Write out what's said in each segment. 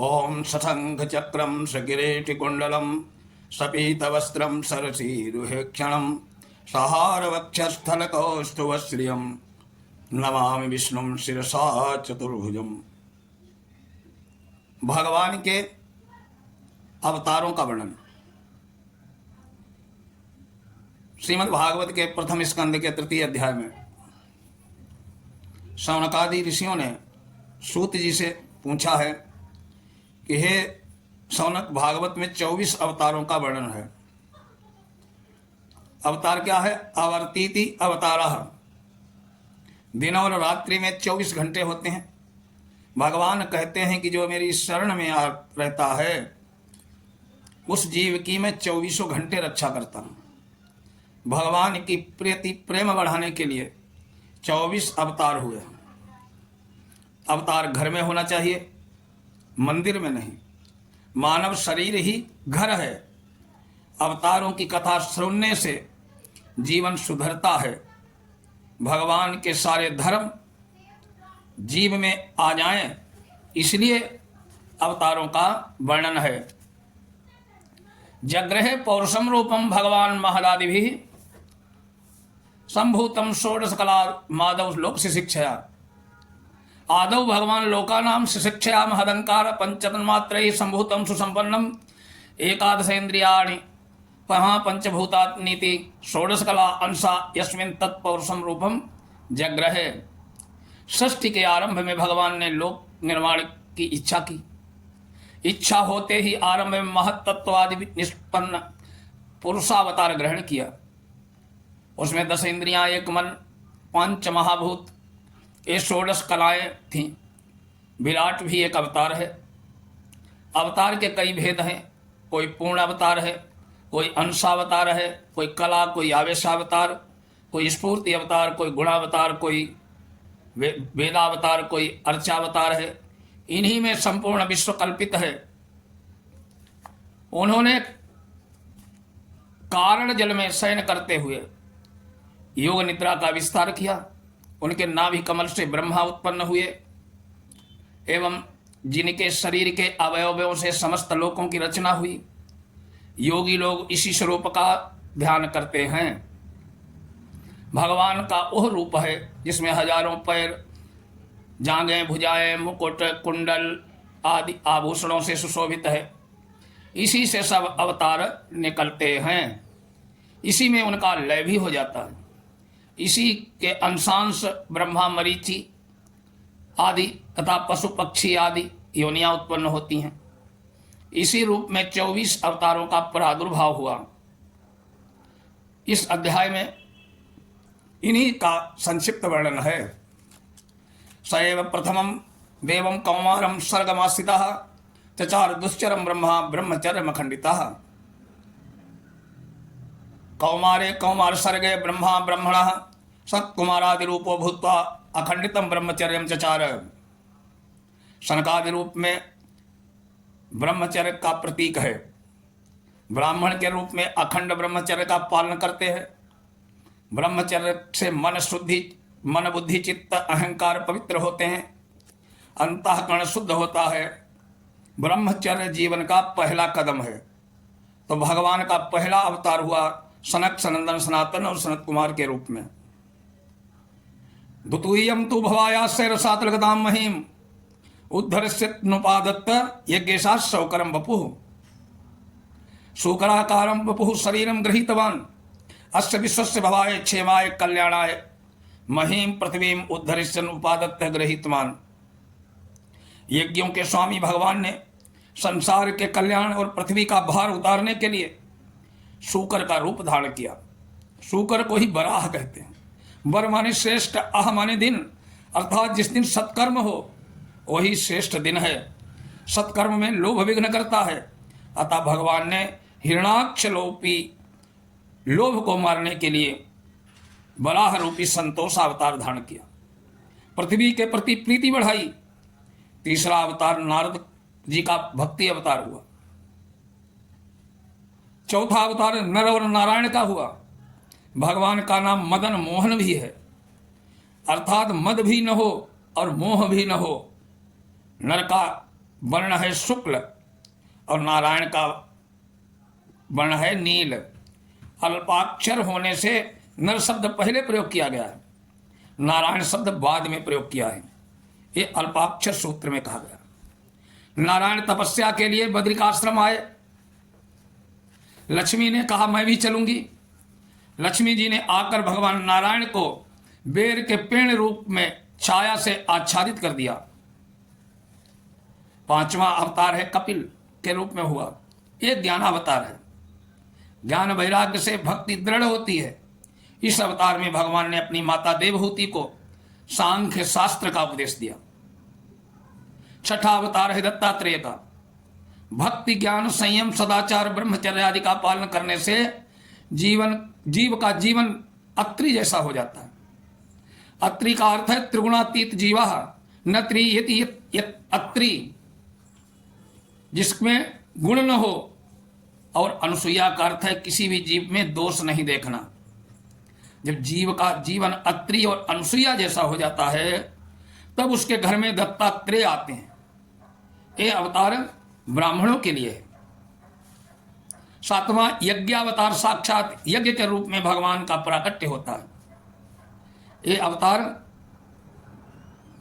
ओम सशंख चक्रम सकिरीटिकुंडलम सपीतवस्त्रम सरसीरुहेक्षणम सहारवक्षस्थलकौस्तुभश्रियम नमामि विष्णुं शिरसा चतुर्भुजम। भगवान के अवतारों का वर्णन श्रीमद् भागवत के प्रथम स्कंद के तृतीय अध्याय में शौनकादि ऋषियों ने सूत जी से पूछा है कि हे शौनक, भागवत में 24 अवतारों का वर्णन है। अवतार क्या है? आवर्तीति अवतारः। दिन और रात्रि में 24 घंटे होते हैं। भगवान कहते हैं कि जो मेरी शरण में आ रहता है उस जीव की मैं 24 घंटे रक्षा करता हूँ। भगवान की प्रीति प्रेम बढ़ाने के लिए 24 अवतार हुए। अवतार घर में होना चाहिए, मंदिर में नहीं। मानव शरीर ही घर है। अवतारों की कथा सुनने से जीवन सुधरता है। भगवान के सारे धर्म जीव में आ जाएं, इसलिए अवतारों का वर्णन है। जग्रहे पौरुषम रूपम भगवान महदादिभिः संभूतम षोडश कला माधव लोक शिक्षया। आदौ भगवान लोकानां शिक्षया महदंकार पंचतन्मात्रैः संभूतम सुसंपन्नम एकादशेन्द्रियाणि पंचभूतानीति षोडश कला अंशा यस्मिन् तत्पौरुषम रूपम जग्रहे। सृष्टि के आरंभ में भगवान ने लोक निर्माण की इच्छा की। इच्छा होते ही आरंभ में महत्त्वादि निष्पन्न पुरुषावतार ग्रहण किया। उसमें 10 इंद्रियां, एक मन, 5 महाभूत, ये 16 कलाएं थीं। विराट भी एक अवतार है। अवतार के कई भेद हैं। कोई पूर्ण अवतार है, कोई अंशावतार है, कोई कला, कोई आवेशावतार, कोई स्फूर्ति अवतार, कोई गुणावतार, कोई वेदावतार, कोई अर्चावतार है। इन्हीं में संपूर्ण विश्व कल्पित है। उन्होंने कारण जल में शयन करते हुए योग निद्रा का विस्तार किया। उनके नाभि कमल से ब्रह्मा उत्पन्न हुए एवं जिनके शरीर के अवयवों से समस्त लोकों की रचना हुई। योगी लोग इसी स्वरूप का ध्यान करते हैं। भगवान का वह रूप है जिसमें हजारों पैर, जांघें, भुजाएं, मुकुट, कुंडल आदि आभूषणों से सुशोभित है। इसी से सब अवतार निकलते हैं। इसी में उनका लय भी हो जाता है। इसी के अंशांश ब्रह्मा, मरीचि आदि तथा पशु पक्षी आदि योनियां उत्पन्न होती हैं। इसी रूप में 24 अवतारों का प्रादुर्भाव हुआ। इस अध्याय में इन्हीं का संक्षिप्त वर्णन है। सएव प्रथमं देवं कौमारं सर्गमाश्रितः चचार दुश्चरं ब्रह्मा ब्रह्मचर्यमखण्डितः। कौमारे कौमार सर्गे ब्रह्मा ब्रह्मणः सत्कुमारादि रूपो भूत्वा अखंडितं ब्रह्मचर्यं चचार। सनकादि रूप में ब्रह्मचर्य का प्रतीक है। ब्राह्मण के रूप में अखंड ब्रह्मचर्य का पालन करते हैं। ब्रह्मचर्य से मन बुद्धि चित्त अहंकार पवित्र होते हैं। अंतःकरण शुद्ध होता है। ब्रह्मचर्य जीवन का पहला कदम है। तो भगवान का पहला अवतार हुआ सनक, सनंदन, सनातन और सनत कुमार के रूप में। द्वितीयं तु भवायास्य रसातलगतां महीम उद्धरस्यनुपादत्त यज्ञेशा शौकरं वपुः। शूकराकारं वपुः शरीरं गृहीतवान् अस्य विश्वस्य भवाय क्षेमाय कल्याणाय महीम पृथ्वीम उद्धरिष्यन् उपादत्त गृहीतवान्। यज्ञों के स्वामी भगवान ने संसार के कल्याण और पृथ्वी का भार उतारने के लिए शूकर का रूप धारण किया। शूकर को ही बराह कहते हैं। बर माने श्रेष्ठ, आह माने दिन, अर्थात जिस दिन सत्कर्म हो वही श्रेष्ठ दिन है। सत्कर्म में लोभ विघ्न करता है। अतः भगवान ने हिरणाक्ष लोपी लोभ को मारने के लिए बराह रूपी संतोष अवतार धारण किया। पृथ्वी के प्रति प्रीति बढ़ाई। तीसरा अवतार नारद जी का भक्ति अवतार हुआ। चौथा अवतार नर और नारायण का हुआ। भगवान का नाम मदन मोहन भी है, अर्थात मद भी न हो और मोह भी न हो। नर का वर्ण है शुक्ल और नारायण का वर्ण है नील। अल्पाक्षर होने से नर शब्द पहले प्रयोग किया गया है, नारायण शब्द बाद में प्रयोग किया है। ये अल्पाक्षर सूत्र में कहा गया। नारायण तपस्या के लिए बद्रिकाश्रम आए। लक्ष्मी ने कहा मैं भी चलूंगी। लक्ष्मी जी ने आकर भगवान नारायण को बेर के पेड़ रूप में छाया से आच्छादित कर दिया। पांचवा अवतार है कपिल के रूप में हुआ। ये ज्ञानावतार है। ज्ञान वैराग्य से भक्ति दृढ़ होती है। इस अवतार में भगवान ने अपनी माता देवहूति को सांख्य शास्त्र का उपदेश दिया। छठा अवतार है दत्तात्रेय का। भक्ति ज्ञान संयम सदाचार ब्रह्मचर्य आदि का पालन करने से जीव का जीवन अत्रि जैसा हो जाता है। अत्रि का अर्थ है त्रिगुणातीत जीवा न त्रियति अत्रि, जिसमें गुण न हो। और अनुसुईया का अर्थ है किसी भी जीव में दोष नहीं देखना। जब जीव का जीवन अत्रि और अनुसुईया जैसा हो जाता है तब उसके घर में दत्तात्रेय आते हैं। ये अवतार ब्राह्मणों के लिए है। सातवां यज्ञावतार, साक्षात यज्ञ के रूप में भगवान का प्राकट्य होता है। ये अवतार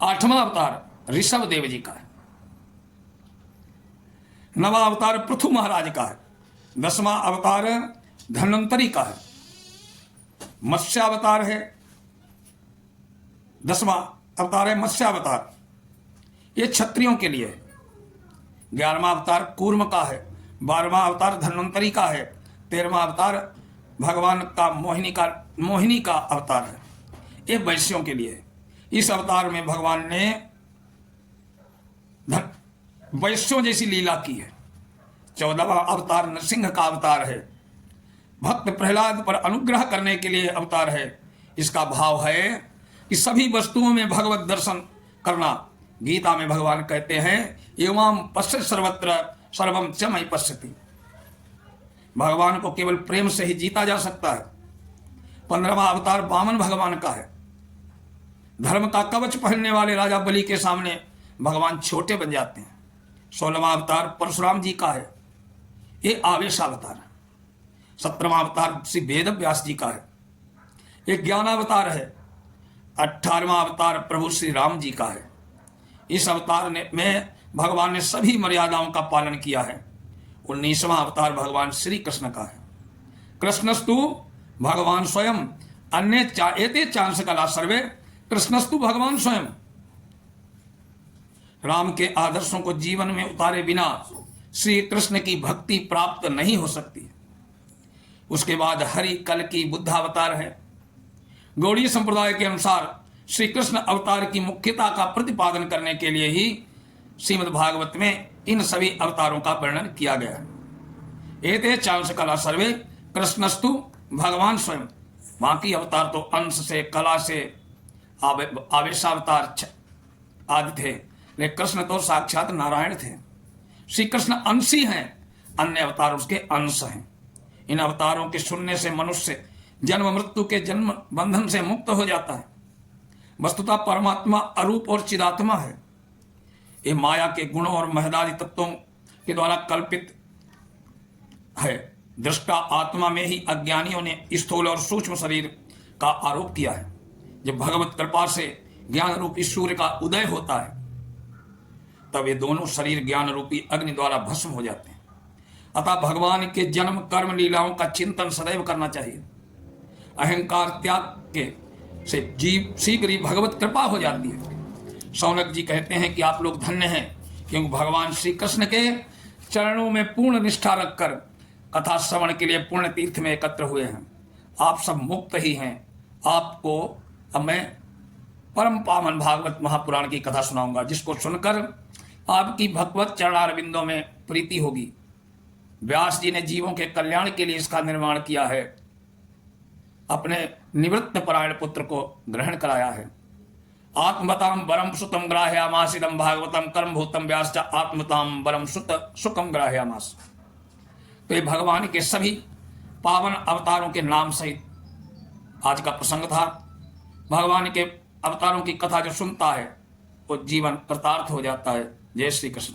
आठवां अवतार ऋषभ देव जी का है। नवा अवतार पृथु महाराज का है। 10वां अवतार धन्वंतरी का है। मत्स्यावतार है। 10वां अवतार है मत्स्यावतार, ये क्षत्रियों के लिए है। 11वां अवतार कूर्म का है। 12वां अवतार धन्वंतरी का है। 13वां अवतार भगवान का मोहिनी का अवतार है। ये वैश्यों के लिए है। इस अवतार में भगवान ने वैश्यों जैसी लीला की है। 14वां अवतार नरसिंह का अवतार है। भक्त प्रहलाद पर अनुग्रह करने के लिए अवतार है। इसका भाव है कि सभी वस्तुओं में भगवत दर्शन करना। गीता में भगवान कहते हैं एवं पश्य सर्वत्र सर्वम च मयि पश्यति। भगवान को केवल प्रेम से ही जीता जा सकता है। 15वां अवतार वामन भगवान का है। धर्म का कवच पहनने वाले राजा बलि के सामने भगवान छोटे बन जाते हैं। 16वां अवतार परशुराम जी का है। ये आवेशावतार है। 17वां अवतार श्री वेद व्यास जी का है। ये ज्ञानावतार है। 18वां अवतार प्रभु श्री राम जी का है। इस अवतार में भगवान ने सभी मर्यादाओं का पालन किया है। 19वां अवतार भगवान श्री कृष्ण का है। कृष्णस्तु भगवान स्वयं अन्य चाएते चांस कला सर्वे, कृष्णस्तु भगवान स्वयं। राम के आदर्शों को जीवन में उतारे बिना श्री कृष्ण की भक्ति प्राप्त नहीं हो सकती। उसके बाद हरि कल की बुद्धावतार है। गौड़ीय संप्रदाय के अनुसार श्री कृष्ण अवतार की मुख्यता का प्रतिपादन करने के लिए ही श्रीमद् भागवत में इन सभी अवतारों का वर्णन किया गया है। एते चांस कला सर्वे, कृष्णस्तु भगवान स्वयं। बाकी अवतार तो अंश से, कला से, आवेशावतार आदि थे, लेकिन कृष्ण तो साक्षात नारायण थे। श्री कृष्ण अंशी हैं, अन्य अवतार उसके अंश हैं। इन अवतारों के सुनने से मनुष्य जन्म मृत्यु के जन्म बंधन से मुक्त हो जाता है। वस्तुतः परमात्मा अरूप और चिदात्मा है। ये माया के गुणों और महदादी तत्वों के द्वारा कल्पित है। दृष्टा आत्मा में ही अज्ञानियों ने स्थूल और सूक्ष्म शरीर का आरोप किया है। जब भगवत कृपा से ज्ञान रूपी सूर्य का उदय होता है तब ये दोनों शरीर ज्ञान रूपी अग्नि द्वारा भस्म हो जाते हैं। अतः भगवान के जन्म कर्म लीलाओं का चिंतन सदैव करना चाहिए। अहंकार त्याग के से जीव शीघ्र ही भगवत कृपा हो जाती है। शौनक जी कहते हैं कि आप लोग धन्य हैं क्योंकि भगवान श्री कृष्ण के चरणों में पूर्ण निष्ठा रखकर कथा श्रवण के लिए पुण्य तीर्थ में एकत्र हुए हैं। आप सब मुक्त ही हैं। आपको अब मैं परम पावन भागवत महापुराण की कथा सुनाऊंगा, जिसको सुनकर आपकी भगवत चरणारविंदों में प्रीति होगी। व्यास जी ने जीवों के कल्याण के लिए इसका निर्माण किया है। अपने निवृत्त परायण पुत्र को ग्रहण कराया है। आत्मताम वरम सुतम ग्राह्यामासिदम भागवतम कर्म भूतम व्यास आत्मताम वरम सुत सुखम ग्राह्यामास। तो ये भगवान के सभी पावन अवतारों के नाम सहित आज का प्रसंग था। भगवान के अवतारों की कथा जो सुनता है वो जीवन कृतार्थ हो जाता है। जय श्री कृष्ण।